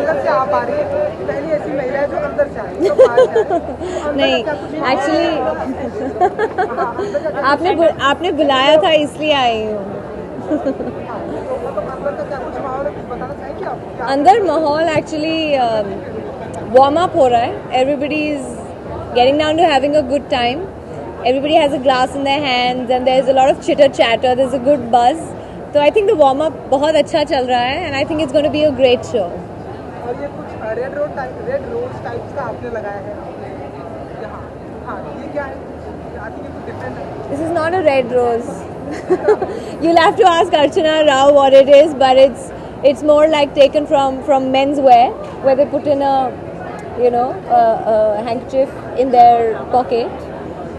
अंदर से आ पा रही है, पहली ऐसी महिला है जो अंदर से आई, जो बाहर से आई। नहीं, एक्चुअली आपने बुलाया था इसलिए आई हूँ। अंदर माहौल एक्चुअली वार्म अप हो रहा है. Everybody is getting down to having a good time. Everybody has a glass in their hands and there's a lot of chitter chatter. There's a good buzz. So I think the warm up बहुत अच्छा चल रहा है and I think it's going to be a great show. और ये कुछ red rose types का आपने लगाया है यहाँ. हाँ, ये क्या है? I think ये कुछ डिफरेंट है. This is not a red rose. You'll have to ask Archana Rao what it is, but it's more like taken from menswear, where they put in a handkerchief in their pocket.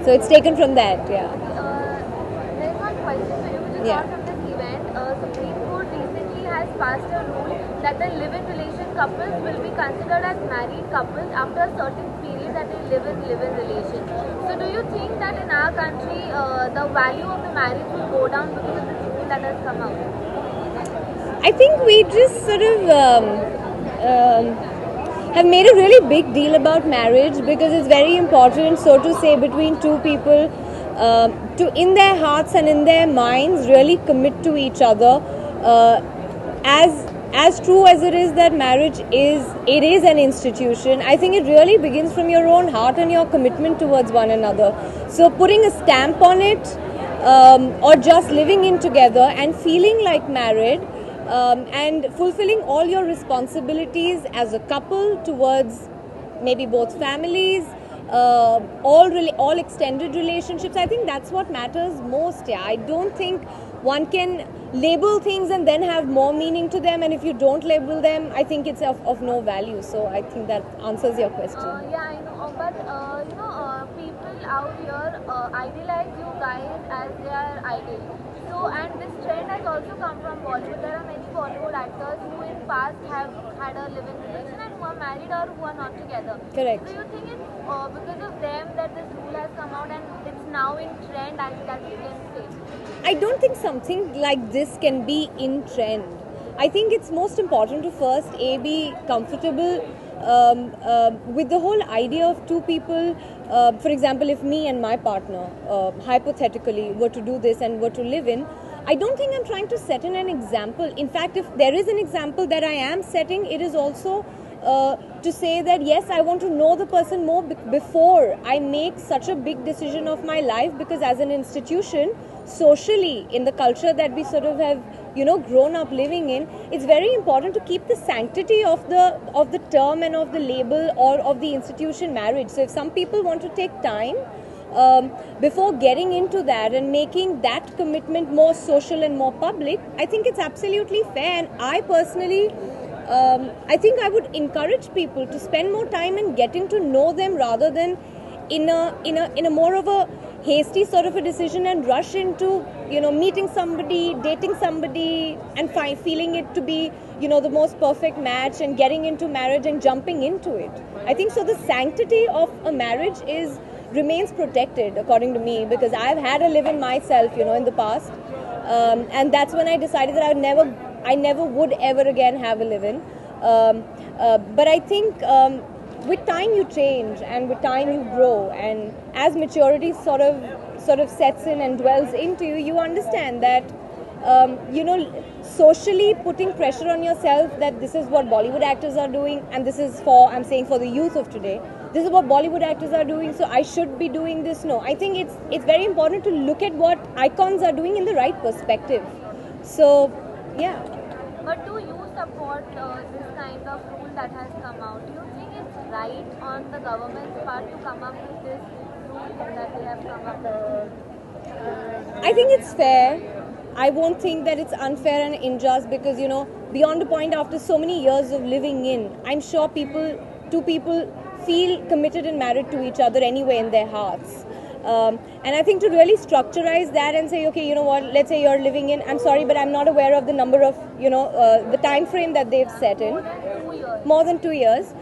So it's taken from that, yeah. There's one question for you, which is Yeah. out of this event. Supreme Court recently has passed a rule that the live-in relation couples will be considered as married couples after a certain period that they live in live-in relation. So do you think that in our country the value of the marriage will go down because of this rule that has come out? I think we just sort of have made a really big deal about marriage because it's very important, so to say, between two people to, in their hearts and in their minds, really commit to each other. As true as it is that marriage is an institution, I think it really begins from your own heart and your commitment towards one another. So putting a stamp on it or just living in together and feeling like married and fulfilling all your responsibilities as a couple towards maybe both families, all extended relationships. I think that's what matters most. Yeah, I don't think one can label things and then have more meaning to them, and if you don't label them, I think it's of no value. So I think that answers your question. Yeah, I know, but people out here idealize you guys as their idol. So, and this trend has also come from Bollywood. There are many Bollywood actors who in past have had a live-in relation and who are married or who are not together. Correct. Do you think it's because of them that this rule has come out and it's now in trend, and that you can say? I don't think something like this can be in trend. I think it's most important to first be comfortable with the whole idea of two people. For example, if me and my partner hypothetically were to do this and were to live in, I don't think I'm trying to set in an example. In fact, if there is an example that I am setting, it is also to say that yes, I want to know the person more before I make such a big decision of my life, because as an institution, socially, in the culture that we sort of have grown up living in, it's very important to keep the sanctity of the term and of the label or of the institution marriage. So if some people want to take time before getting into that and making that commitment more social and more public, I think it's absolutely fair. And I personally I think I would encourage people to spend more time in getting to know them rather than in a more of a hasty sort of a decision and rush into meeting somebody, dating somebody, and feeling it to be the most perfect match and getting into marriage and jumping into it. I think so. The sanctity of a marriage remains protected according to me, because I've had a live-in myself, in the past, and that's when I decided that I never would ever again have a live-in. But I think with time you change, and with time you grow, and as maturity sort of sets in and dwells into you, you understand that socially putting pressure on yourself that this is what Bollywood actors are doing, and this is I'm saying for the youth of today, this is what Bollywood actors are doing, so I should be doing this. No, I think it's very important to look at what icons are doing in the right perspective. So, yeah. But do you support this kind of rule that has come out? Do you think it's right on the government's part to come up with this rule that they have come up with? I think it's fair. I won't think that it's unfair and unjust, because beyond a point, after so many years of living in, I'm sure two people feel committed and married to each other anyway in their hearts. And I think to really structurize that and say, okay, you know what, let's say you're living in, I'm sorry, but I'm not aware of the number of, the time frame that they've set in. More than 2 years.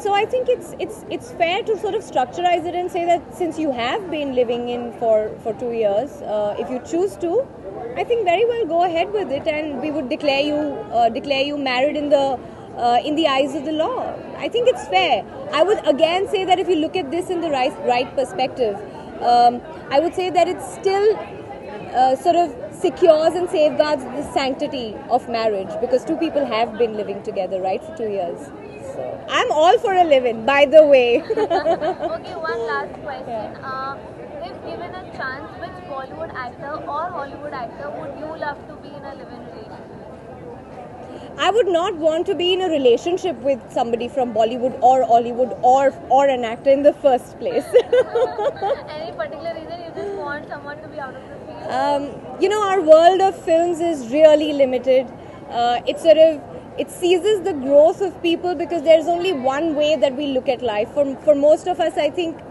So I think it's fair to sort of structurize it and say that since you have been living in for 2 years, if you choose to, I think very well go ahead with it, and we would declare you married in the in the eyes of the law. I think it's fair. I would again say that if you look at this in the right perspective, I would say that it still sort of secures and safeguards the sanctity of marriage, because two people have been living together, right, for 2 years. So I'm all for a live-in, by the way. Okay, one last question. If given a chance, which Bollywood actor or Hollywood actor would you love to be in a live-in relationship? I would not want to be in a relationship with somebody from Bollywood or Hollywood or an actor in the first place. Any particular reason you just want someone to be out of the field? Our world of films is really limited. It seizes the growth of people because there's only one way that we look at life. For most of us, I think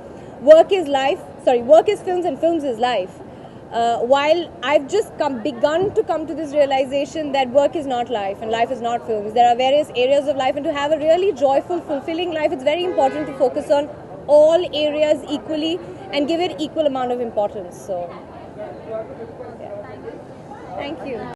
work is films and films is life. While I've just begun to come to this realization that work is not life and life is not films. There are various areas of life, and to have a really joyful, fulfilling life, it's very important to focus on all areas equally and give it equal amount of importance. So, yeah. Thank you.